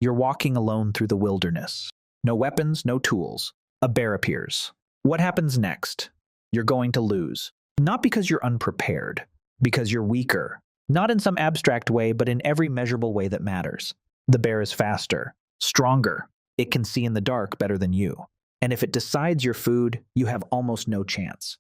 You're walking alone through the wilderness. No weapons, no tools. A bear appears. What happens next? You're going to lose. Not because you're unprepared, because you're weaker. Not in some abstract way, but in every measurable way that matters. The bear is faster, stronger. It can see in the dark better than you. And if it decides your food, you have almost no chance.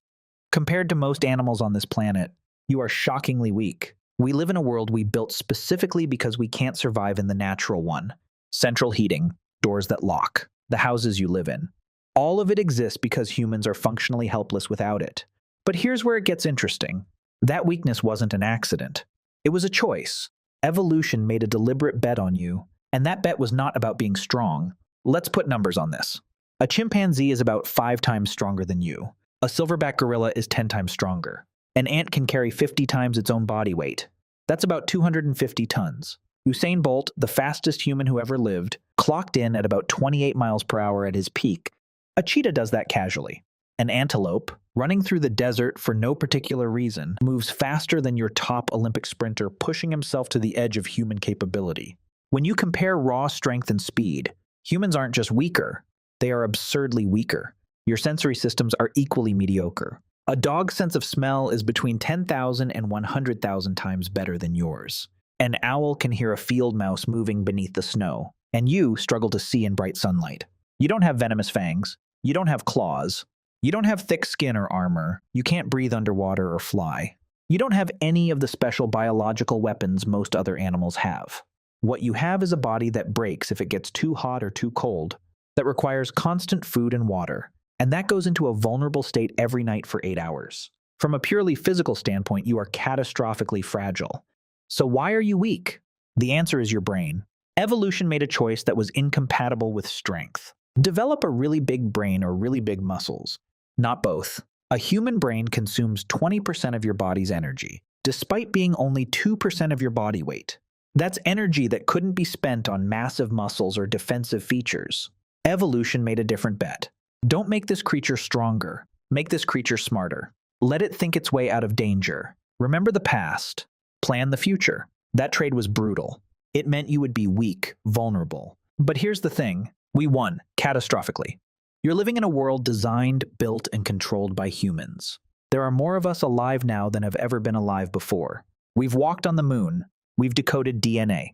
Compared to most animals on this planet, you are shockingly weak. We live in a world we built specifically because we can't survive in the natural one. Central heating, doors that lock, the houses you live in. All of it exists because humans are functionally helpless without it. But here's where it gets interesting. That weakness wasn't an accident. It was a choice. Evolution made a deliberate bet on you, and that bet was not about being strong. Let's put numbers on this. A chimpanzee is about 5 times stronger than you. A silverback gorilla is 10 times stronger. An ant can carry 50 times its own body weight. That's about 250 tons. Usain Bolt, the fastest human who ever lived, clocked in at about 28 miles per hour at his peak. A cheetah does that casually. An antelope, running through the desert for no particular reason, moves faster than your top Olympic sprinter, pushing himself to the edge of human capability. When you compare raw strength and speed, humans aren't just weaker, they are absurdly weaker. Your sensory systems are equally mediocre. A dog's sense of smell is between 10,000 and 100,000 times better than yours. An owl can hear a field mouse moving beneath the snow, and you struggle to see in bright sunlight. You don't have venomous fangs. You don't have claws. You don't have thick skin or armor. You can't breathe underwater or fly. You don't have any of the special biological weapons most other animals have. What you have is a body that breaks if it gets too hot or too cold, that requires constant food and water, and that goes into a vulnerable state every night for 8 hours. From a purely physical standpoint, you are catastrophically fragile. So why are you weak? The answer is your brain. Evolution made a choice that was incompatible with strength. Develop a really big brain or really big muscles. Not both. A human brain consumes 20% of your body's energy, despite being only 2% of your body weight. That's energy that couldn't be spent on massive muscles or defensive features. Evolution made a different bet. Don't make this creature stronger. Make this creature smarter. Let it think its way out of danger. Remember the past. Plan the future. That trade was brutal. It meant you would be weak, vulnerable. But here's the thing. We won, catastrophically. You're living in a world designed, built, and controlled by humans. There are more of us alive now than have ever been alive before. We've walked on the moon. We've decoded DNA.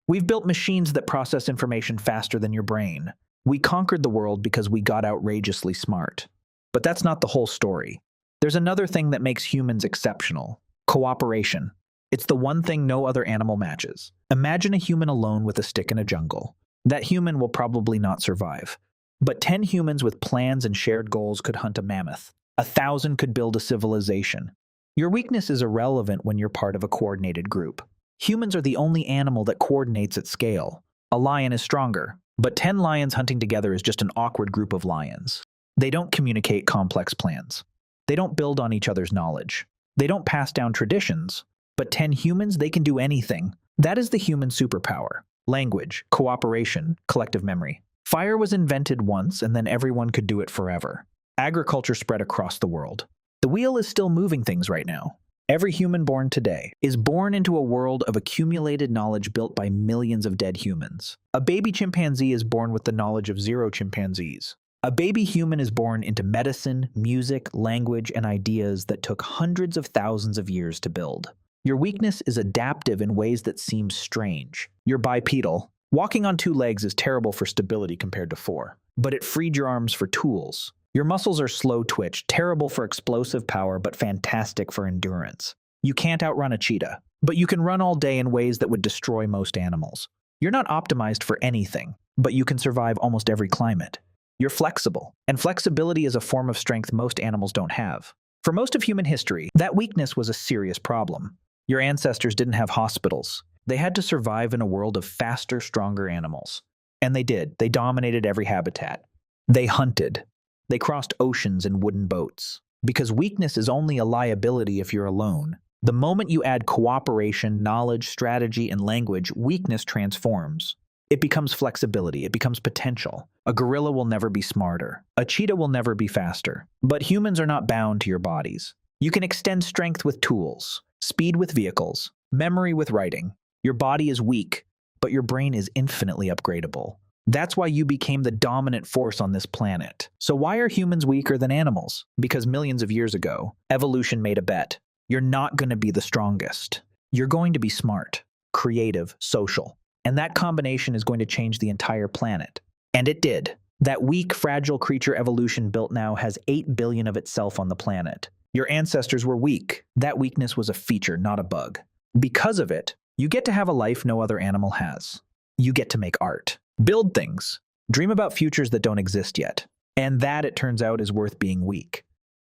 We've built machines that process information faster than your brain. We conquered the world because we got outrageously smart. But that's not the whole story. There's another thing that makes humans exceptional: cooperation. It's the one thing no other animal matches. Imagine a human alone with a stick in a jungle. That human will probably not survive. But 10 humans with plans and shared goals could hunt a mammoth. 1,000 could build a civilization. Your weakness is irrelevant when you're part of a coordinated group. Humans are the only animal that coordinates at scale. A lion is stronger, but 10 lions hunting together is just an awkward group of lions. They don't communicate complex plans. They don't build on each other's knowledge. They don't pass down traditions. But 10 humans, they can do anything. That is the human superpower. Language, cooperation, collective memory. Fire was invented once, and then everyone could do it forever. Agriculture spread across the world. The wheel is still moving things right now. Every human born today is born into a world of accumulated knowledge built by millions of dead humans. A baby chimpanzee is born with the knowledge of 0 chimpanzees. A baby human is born into medicine, music, language, and ideas that took hundreds of thousands of years to build. Your weakness is adaptive in ways that seem strange. You're bipedal. Walking on 2 legs is terrible for stability compared to 4, but it freed your arms for tools. Your muscles are slow twitch, terrible for explosive power, but fantastic for endurance. You can't outrun a cheetah, but you can run all day in ways that would destroy most animals. You're not optimized for anything, but you can survive almost every climate. You're flexible, and flexibility is a form of strength most animals don't have. For most of human history, that weakness was a serious problem. Your ancestors didn't have hospitals. They had to survive in a world of faster, stronger animals. And they did. They dominated every habitat. They hunted. They crossed oceans in wooden boats. Because weakness is only a liability if you're alone. The moment you add cooperation, knowledge, strategy, and language, weakness transforms. It becomes flexibility. It becomes potential. A gorilla will never be smarter. A cheetah will never be faster. But humans are not bound to your bodies. You can extend strength with tools, speed with vehicles, memory with writing. Your body is weak, but your brain is infinitely upgradable. That's why you became the dominant force on this planet. So why are humans weaker than animals? Because millions of years ago, evolution made a bet. You're not going to be the strongest. You're going to be smart, creative, social. And that combination is going to change the entire planet. And it did. That weak, fragile creature evolution built now has 8 billion of itself on the planet. Your ancestors were weak. That weakness was a feature, not a bug. Because of it, you get to have a life no other animal has. You get to make art, build things, dream about futures that don't exist yet. And that, it turns out, is worth being weak.